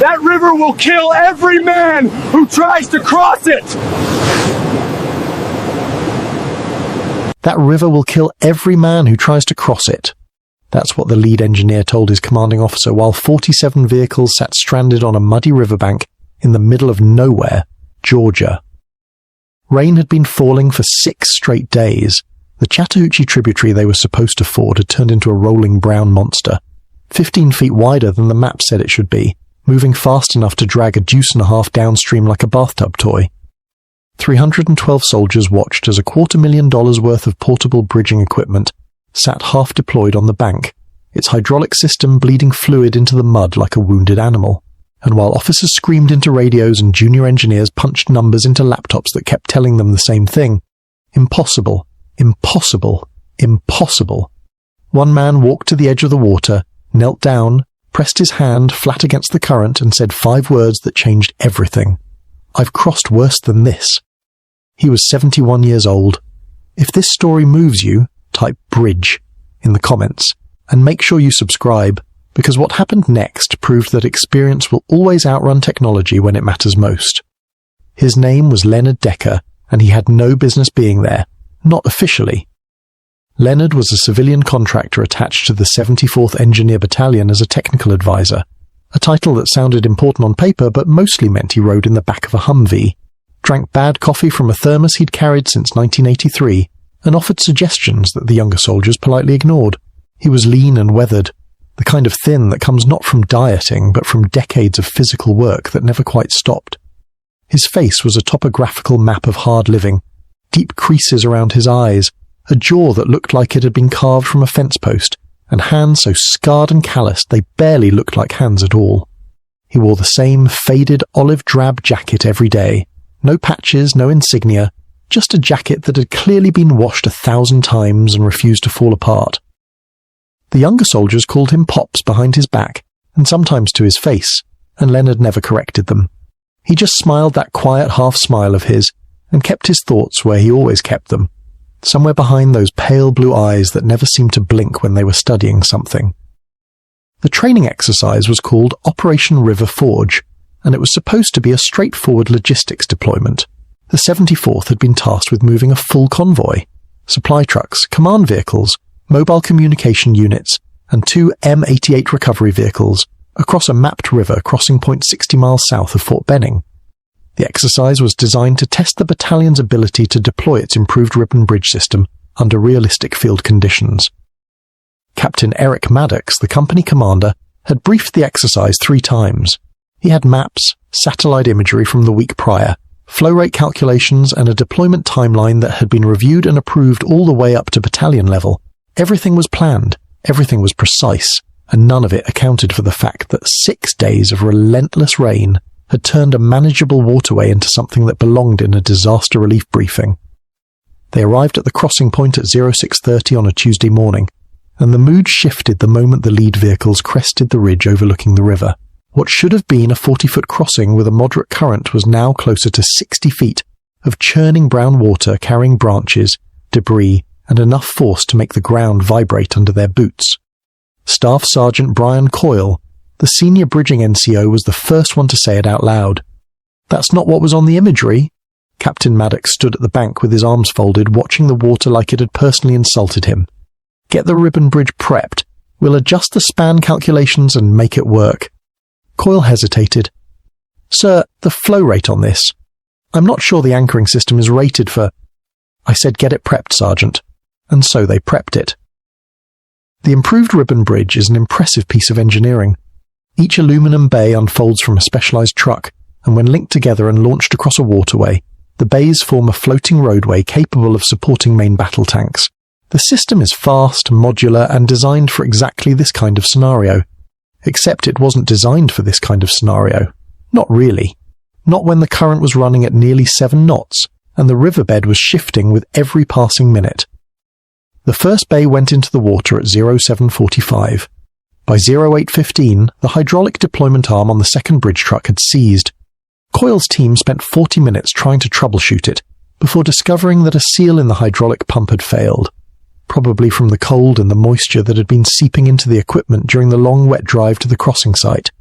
That river will kill every man who tries to cross it! That river will kill every man who tries to cross it. That's what the lead engineer told his commanding officer while 47 vehicles sat stranded on a muddy riverbank in the middle of nowhere, Georgia. Rain had been falling for 6 straight days. The Chattahoochee tributary they were supposed to ford had turned into a rolling brown monster, 15 feet wider than the map said it should be, moving fast enough to drag a deuce and a half downstream like a bathtub toy. 312 soldiers watched as $250,000 worth of portable bridging equipment sat half deployed on the bank, its hydraulic system bleeding fluid into the mud like a wounded animal. And while officers screamed into radios and junior engineers punched numbers into laptops that kept telling them the same thing, impossible, impossible, impossible. One man walked to the edge of the water, knelt down, pressed his hand flat against the current and said 5 words that changed everything. I've crossed worse than this. He was 71 years old. If this story moves you, type bridge in the comments and make sure you subscribe, because what happened next proved that experience will always outrun technology when it matters most. His name was Leonard Decker, and he had no business being there, not officially. Leonard was a civilian contractor attached to the 74th Engineer Battalion as a technical advisor, a title that sounded important on paper but mostly meant he rode in the back of a Humvee, drank bad coffee from a thermos he'd carried since 1983, and offered suggestions that the younger soldiers politely ignored. He was lean and weathered, the kind of thin that comes not from dieting but from decades of physical work that never quite stopped. His face was a topographical map of hard living, deep creases around his eyes, a jaw that looked like it had been carved from a fence post, and hands so scarred and calloused they barely looked like hands at all. He wore the same faded olive-drab jacket every day, no patches, no insignia, just a jacket that had clearly been washed 1,000 times and refused to fall apart. The younger soldiers called him Pops behind his back, and sometimes to his face, and Leonard never corrected them. He just smiled that quiet half-smile of his, and kept his thoughts where he always kept them, somewhere behind those pale blue eyes that never seemed to blink when they were studying something. The training exercise was called Operation River Forge, and it was supposed to be a straightforward logistics deployment. The 74th had been tasked with moving a full convoy, supply trucks, command vehicles, mobile communication units, and 2 M88 recovery vehicles across a mapped river crossing point 60 miles south of Fort Benning. The exercise was designed to test the battalion's ability to deploy its improved ribbon bridge system under realistic field conditions. Captain Eric Maddox, the company commander, had briefed the exercise 3 times. He had maps, satellite imagery from the week prior, flow rate calculations, and a deployment timeline that had been reviewed and approved all the way up to battalion level. Everything was planned, everything was precise, and none of it accounted for the fact that 6 days of relentless rain had turned a manageable waterway into something that belonged in a disaster relief briefing. They arrived at the crossing point at 06:30 on a Tuesday morning, and the mood shifted the moment the lead vehicles crested the ridge overlooking the river. What should have been a 40-foot crossing with a moderate current was now closer to 60 feet of churning brown water carrying branches, debris, and enough force to make the ground vibrate under their boots. Staff Sergeant Brian Coyle, the senior bridging NCO, was the first one to say it out loud. "That's not what was on the imagery." Captain Maddox stood at the bank with his arms folded, watching the water like it had personally insulted him. "Get the ribbon bridge prepped. We'll adjust the span calculations and make it work." Coyle hesitated. "Sir, the flow rate on this. I'm not sure the anchoring system is rated for—" "I said get it prepped, Sergeant." And so they prepped it. The improved ribbon bridge is an impressive piece of engineering. Each aluminum bay unfolds from a specialized truck, and when linked together and launched across a waterway, the bays form a floating roadway capable of supporting main battle tanks. The system is fast, modular, and designed for exactly this kind of scenario. Except it wasn't designed for this kind of scenario. Not really. Not when the current was running at nearly 7 knots, and the riverbed was shifting with every passing minute. The first bay went into the water at 07:45. By 08:15, the hydraulic deployment arm on the second bridge truck had seized. Coyle's team spent 40 minutes trying to troubleshoot it, before discovering that a seal in the hydraulic pump had failed, probably from the cold and the moisture that had been seeping into the equipment during the long wet drive to the crossing site.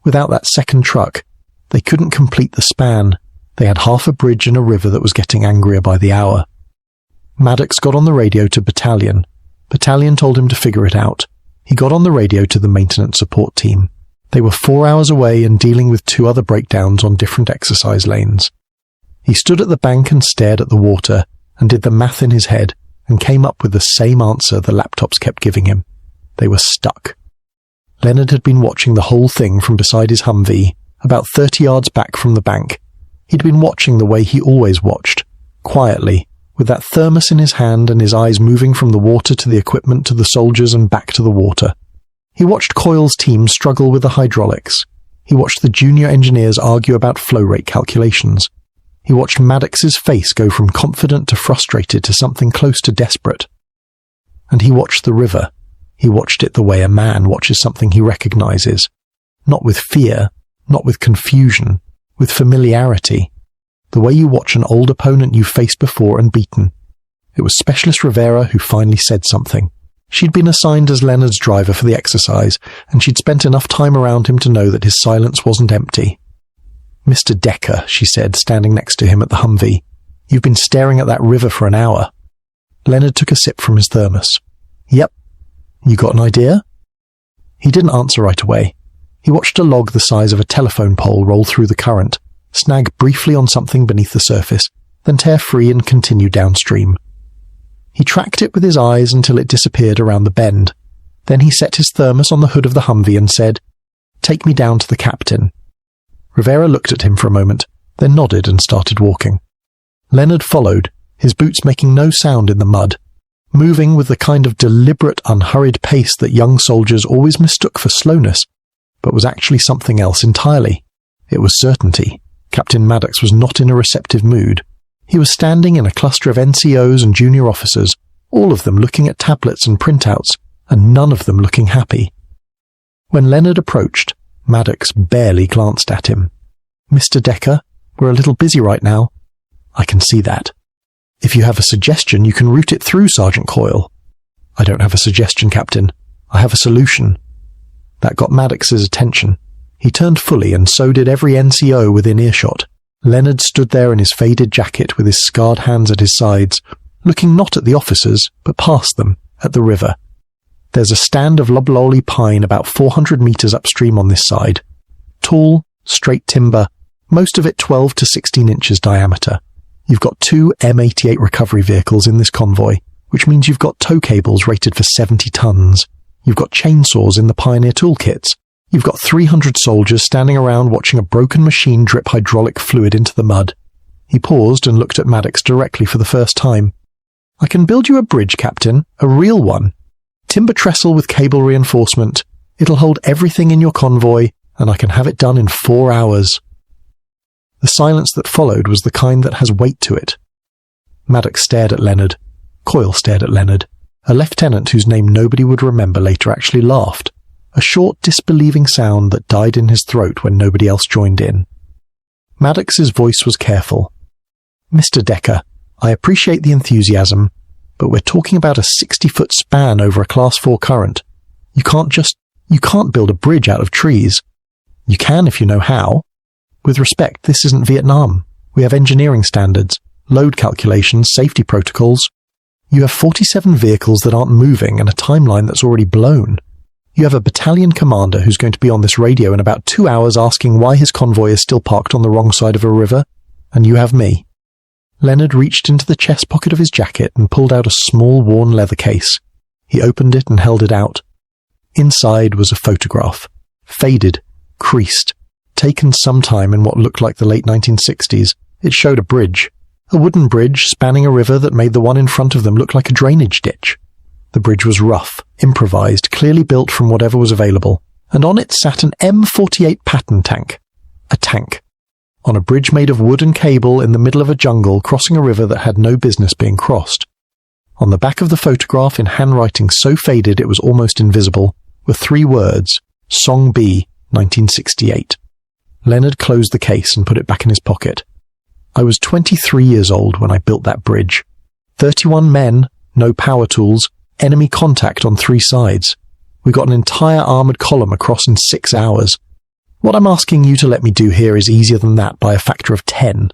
Without that second truck, they couldn't complete the span. They had half a bridge and a river that was getting angrier by the hour. Maddox got on the radio to Battalion. Battalion told him to figure it out. He got on the radio to the maintenance support team. They were 4 hours away and dealing with 2 other breakdowns on different exercise lanes. He stood at the bank and stared at the water and did the math in his head and came up with the same answer the laptops kept giving him. They were stuck. Leonard had been watching the whole thing from beside his Humvee, about 30 yards back from the bank. He'd been watching the way he always watched, quietly, with that thermos in his hand and his eyes moving from the water to the equipment to the soldiers and back to the water. He watched Coyle's team struggle with the hydraulics. He watched the junior engineers argue about flow rate calculations. He watched Maddox's face go from confident to frustrated to something close to desperate. And he watched the river. He watched it the way a man watches something he recognizes. Not with fear, not with confusion, with familiarity. The way you watch an old opponent you've faced before and beaten. It was Specialist Rivera who finally said something. She'd been assigned as Leonard's driver for the exercise, and she'd spent enough time around him to know that his silence wasn't empty. "Mr. Decker," she said, standing next to him at the Humvee, "you've been staring at that river for an hour." Leonard took a sip from his thermos. "Yep. You got an idea?" He didn't answer right away. He watched a log the size of a telephone pole roll through the current, snag briefly on something beneath the surface, then tear free and continue downstream. He tracked it with his eyes until it disappeared around the bend. Then he set his thermos on the hood of the Humvee and said, "Take me down to the captain." Rivera looked at him for a moment, then nodded and started walking. Leonard followed, his boots making no sound in the mud, moving with the kind of deliberate, unhurried pace that young soldiers always mistook for slowness, but was actually something else entirely. It was certainty. Captain Maddox was not in a receptive mood. He was standing in a cluster of NCOs and junior officers, all of them looking at tablets and printouts, and none of them looking happy. When Leonard approached, Maddox barely glanced at him. "Mr. Decker, we're a little busy right now." "I can see that. If you have a suggestion, you can route it through Sergeant Coyle." "I don't have a suggestion, Captain. I have a solution." That got Maddox's attention. He turned fully, and so did every NCO within earshot. Leonard stood there in his faded jacket with his scarred hands at his sides, looking not at the officers, but past them, at the river. There's a stand of loblolly pine about 400 meters upstream on this side. Tall, straight timber, most of it 12 to 16 inches diameter. You've got 2 M88 recovery vehicles in this convoy, which means you've got tow cables rated for 70 tons. You've got chainsaws in the Pioneer toolkits. You've got 300 soldiers standing around watching a broken machine drip hydraulic fluid into the mud. He paused and looked at Maddox directly for the first time. "I can build you a bridge, Captain, a real one. Timber trestle with cable reinforcement. It'll hold everything in your convoy, and I can have it done in 4 hours." The silence that followed was the kind that has weight to it. Maddox stared at Leonard. Coyle stared at Leonard. A lieutenant whose name nobody would remember later actually laughed. A short, disbelieving sound that died in his throat when nobody else joined in. Maddox's voice was careful. "Mr. Decker, I appreciate the enthusiasm, but we're talking about a 60-foot span over a Class 4 current. You can't build a bridge out of trees. You can if you know how. With respect, this isn't Vietnam. We have engineering standards, load calculations, safety protocols. You have 47 vehicles that aren't moving and a timeline that's already blown. You have a battalion commander who's going to be on this radio in about 2 hours asking why his convoy is still parked on the wrong side of a river, and you have me." Leonard reached into the chest pocket of his jacket and pulled out a small worn leather case. He opened it and held it out. Inside was a photograph, faded, creased, taken sometime in what looked like the late 1960s. It showed a bridge, a wooden bridge spanning a river that made the one in front of them look like a drainage ditch. The bridge was rough, improvised, clearly built from whatever was available, and on it sat an M48 Patton tank. A tank. On a bridge made of wood and cable in the middle of a jungle crossing a river that had no business being crossed. On the back of the photograph, in handwriting so faded it was almost invisible, were 3 words, Song B, 1968. Leonard closed the case and put it back in his pocket. "I was 23 years old when I built that bridge. 31 men, no power tools, enemy contact on 3 sides. We got an entire armoured column across in 6 hours. What I'm asking you to let me do here is easier than that by a factor of 10.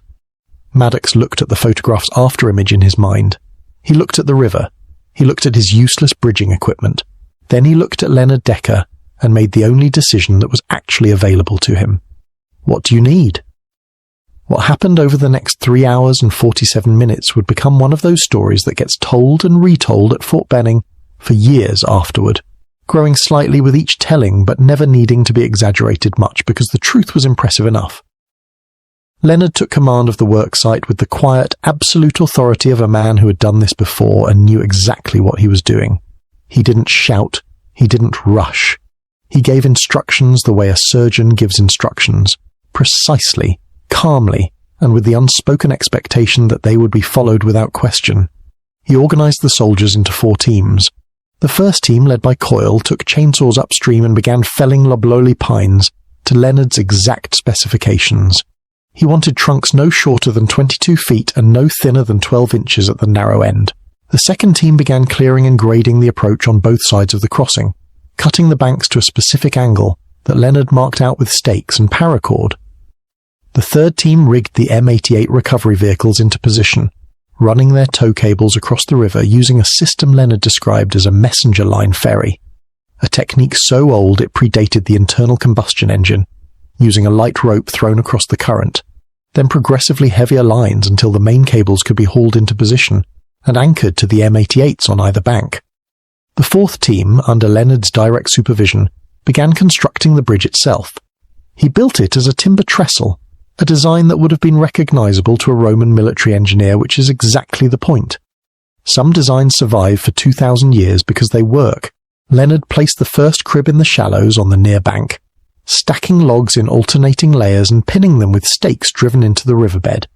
Maddox looked at the photograph's after-image in his mind. He looked at the river. He looked at his useless bridging equipment. Then he looked at Leonard Decker and made the only decision that was actually available to him. What do you need? What happened over the next 3 hours and 47 minutes would become one of those stories that gets told and retold at Fort Benning for years afterward, growing slightly with each telling but never needing to be exaggerated much because the truth was impressive enough. Leonard took command of the worksite with the quiet, absolute authority of a man who had done this before and knew exactly what he was doing. He didn't shout. He didn't rush. He gave instructions the way a surgeon gives instructions, precisely, calmly, and with the unspoken expectation that they would be followed without question. He organized the soldiers into 4 teams. The first team, led by Coyle, took chainsaws upstream and began felling loblolly pines to Leonard's exact specifications. He wanted trunks no shorter than 22 feet and no thinner than 12 inches at the narrow end. The second team began clearing and grading the approach on both sides of the crossing, cutting the banks to a specific angle that Leonard marked out with stakes and paracord. The third team rigged the M88 recovery vehicles into position, running their tow cables across the river using a system Leonard described as a messenger line ferry, a technique so old it predated the internal combustion engine, using a light rope thrown across the current, then progressively heavier lines until the main cables could be hauled into position and anchored to the M88s on either bank. The fourth team, under Leonard's direct supervision, began constructing the bridge itself. He built it as a timber trestle, a design that would have been recognizable to a Roman military engineer, which is exactly the point. Some designs survive for 2,000 years because they work. Leonard placed the first crib in the shallows on the near bank, stacking logs in alternating layers and pinning them with stakes driven into the riverbed.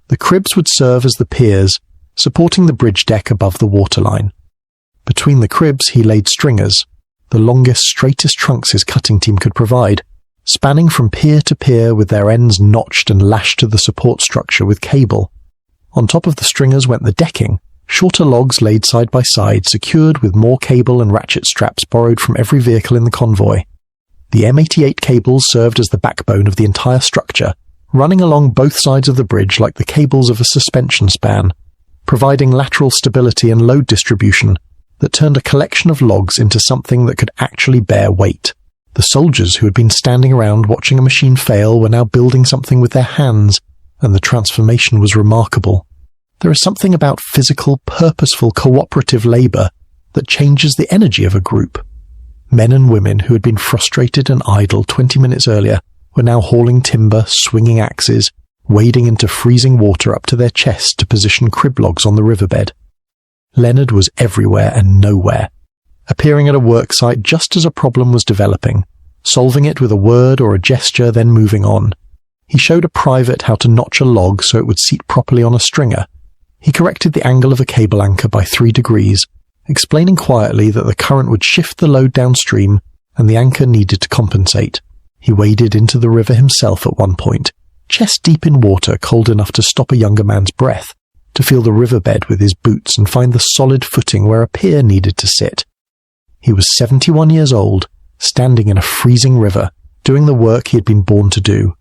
The cribs would serve as the piers, supporting the bridge deck above the waterline. Between the cribs he laid stringers, the longest, straightest trunks his cutting team could provide, spanning from pier to pier with their ends notched and lashed to the support structure with cable. On top of the stringers went the decking, shorter logs laid side by side, secured with more cable and ratchet straps borrowed from every vehicle in the convoy. The M88 cables served as the backbone of the entire structure, running along both sides of the bridge like the cables of a suspension span, providing lateral stability and load distribution that turned a collection of logs into something that could actually bear weight. The soldiers who had been standing around watching a machine fail were now building something with their hands, and the transformation was remarkable. There is something about physical, purposeful, cooperative labor that changes the energy of a group. Men and women who had been frustrated and idle 20 minutes earlier were now hauling timber, swinging axes, wading into freezing water up to their chests to position crib logs on the riverbed. Leonard was everywhere and nowhere, appearing at a work site just as a problem was developing, solving it with a word or a gesture, then moving on. He showed a private how to notch a log so it would seat properly on a stringer. He corrected the angle of a cable anchor by 3 degrees, explaining quietly that the current would shift the load downstream and the anchor needed to compensate. He waded into the river himself at one point, chest deep in water cold enough to stop a younger man's breath, to feel the riverbed with his boots and find the solid footing where a pier needed to sit. He was 71 years old, standing in a freezing river, doing the work he had been born to do.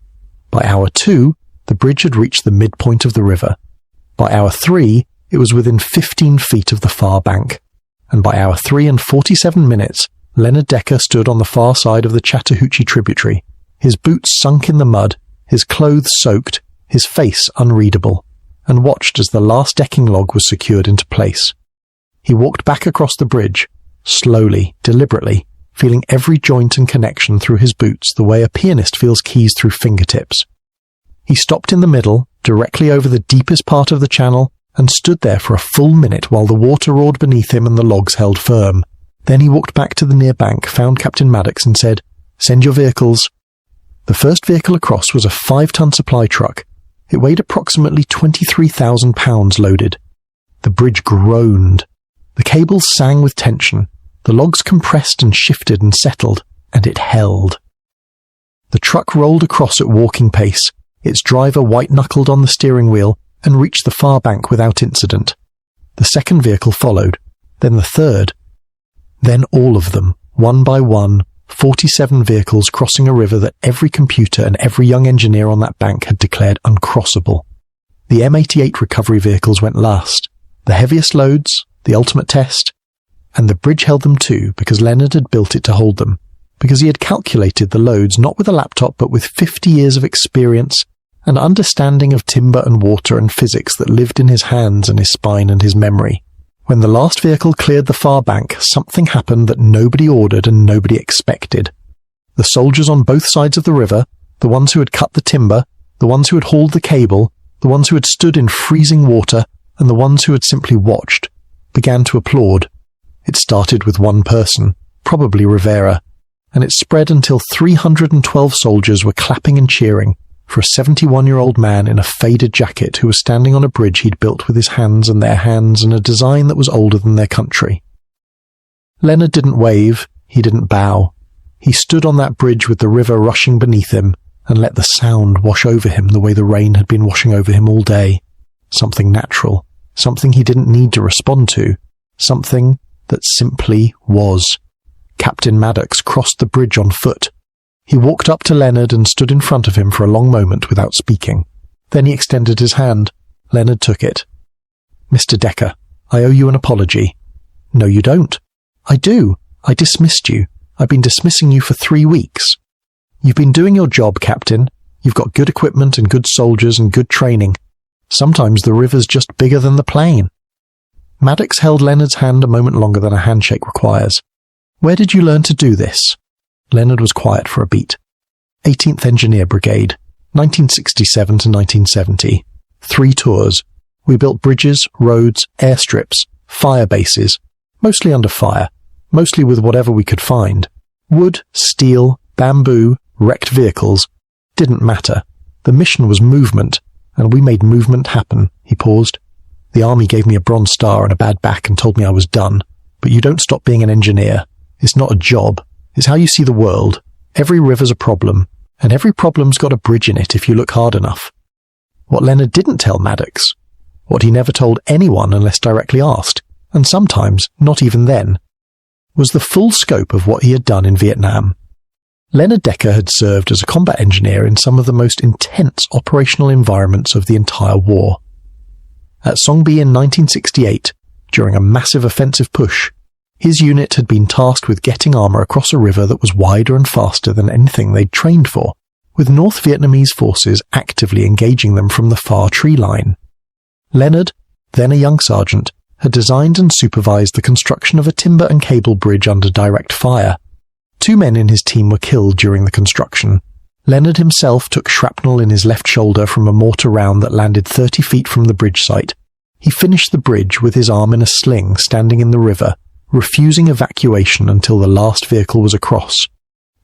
By hour 2, the bridge had reached the midpoint of the river. By hour 3, it was within 15 feet of the far bank. And by hour 3 and 47 minutes, Leonard Decker stood on the far side of the Chattahoochee tributary, his boots sunk in the mud, his clothes soaked, his face unreadable, and watched as the last decking log was secured into place. He walked back across the bridge, slowly, deliberately, feeling every joint and connection through his boots the way a pianist feels keys through fingertips. He stopped in the middle, directly over the deepest part of the channel, and stood there for a full minute while the water roared beneath him and the logs held firm. Then he walked back to the near bank, found Captain Maddox and said, "Send your vehicles." The first vehicle across was a 5-ton supply truck. It weighed approximately 23,000 pounds loaded. The bridge groaned. The cables sang with tension. The logs compressed and shifted and settled, and it held. The truck rolled across at walking pace, its driver white-knuckled on the steering wheel, and reached the far bank without incident. The second vehicle followed, then the third. Then all of them, one by one, 47 vehicles crossing a river that every computer and every young engineer on that bank had declared uncrossable. The M88 recovery vehicles went last, the heaviest loads, the ultimate test, and the bridge held them too because Leonard had built it to hold them, because he had calculated the loads not with a laptop but with 50 years of experience and understanding of timber and water and physics that lived in his hands and his spine and his memory. When the last vehicle cleared the far bank, something happened that nobody ordered and nobody expected. The soldiers on both sides of the river, the ones who had cut the timber, the ones who had hauled the cable, the ones who had stood in freezing water, and the ones who had simply watched, began to applaud. It started with one person, probably Rivera, and it spread until 312 soldiers were clapping and cheering for a 71-year-old man in a faded jacket who was standing on a bridge he'd built with his hands and their hands in a design that was older than their country. Leonard didn't wave, he didn't bow. He stood on that bridge with the river rushing beneath him and let the sound wash over him the way the rain had been washing over him all day. Something natural, something he didn't need to respond to, something that simply was. Captain Maddox crossed the bridge on foot. He walked up to Leonard and stood in front of him for a long moment without speaking. Then he extended his hand. Leonard took it. "Mr. Decker, I owe you an apology." "No, you don't." "I do. I dismissed you. I've been dismissing you for 3 weeks." "You've been doing your job, Captain. You've got good equipment and good soldiers and good training. Sometimes the river's just bigger than the plane." Maddox held Leonard's hand a moment longer than a handshake requires. "Where did you learn to do this?" Leonard was quiet for a beat. 18th Engineer Brigade, 1967 to 1970. 3 tours. We built bridges, roads, airstrips, fire bases, mostly under fire, mostly with whatever we could find. Wood, steel, bamboo, wrecked vehicles. Didn't matter. The mission was movement, and we made movement happen." He paused. "The army gave me a Bronze Star and a bad back and told me I was done. But you don't stop being an engineer. It's not a job. It's how you see the world. Every river's a problem, and every problem's got a bridge in it if you look hard enough." What Leonard didn't tell Maddox, what he never told anyone unless directly asked, and sometimes not even then, was the full scope of what he had done in Vietnam. Leonard Decker had served as a combat engineer in some of the most intense operational environments of the entire war. At Song Bi in 1968, during a massive offensive push, his unit had been tasked with getting armor across a river that was wider and faster than anything they'd trained for, with North Vietnamese forces actively engaging them from the far tree line. Leonard, then a young sergeant, had designed and supervised the construction of a timber and cable bridge under direct fire. 2 men in his team were killed during the construction. Leonard himself took shrapnel in his left shoulder from a mortar round that landed 30 feet from the bridge site. He finished the bridge with his arm in a sling standing in the river, refusing evacuation until the last vehicle was across.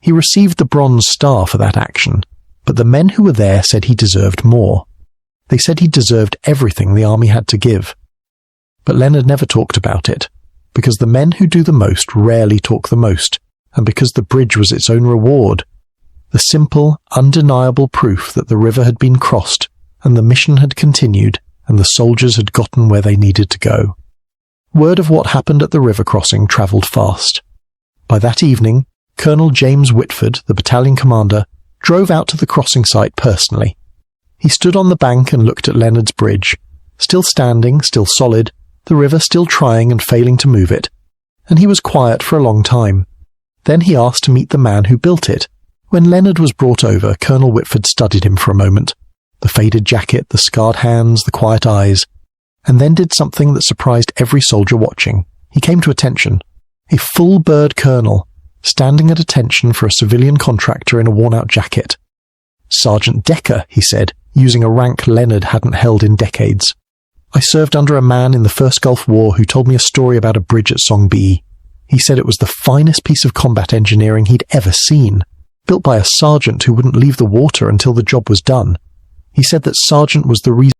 He received the Bronze Star for that action, but the men who were there said he deserved more. They said he deserved everything the army had to give. But Leonard never talked about it, because the men who do the most rarely talk the most, and because the bridge was its own reward. The simple, undeniable proof that the river had been crossed, and the mission had continued, and the soldiers had gotten where they needed to go. Word of what happened at the river crossing travelled fast. By that evening, Colonel James Whitford, the battalion commander, drove out to the crossing site personally. He stood on the bank and looked at Leonard's bridge, still standing, still solid, the river still trying and failing to move it, and he was quiet for a long time. Then he asked to meet the man who built it. When Leonard was brought over, Colonel Whitford studied him for a moment, the faded jacket, the scarred hands, the quiet eyes, and then did something that surprised every soldier watching. He came to attention. A full-bird colonel, standing at attention for a civilian contractor in a worn-out jacket. "Sergeant Decker," he said, using a rank Leonard hadn't held in decades. "I served under a man in the First Gulf War who told me a story about a bridge at Song Bi. He said it was the finest piece of combat engineering he'd ever seen, built by a sergeant who wouldn't leave the water until the job was done. He said that sergeant was the reason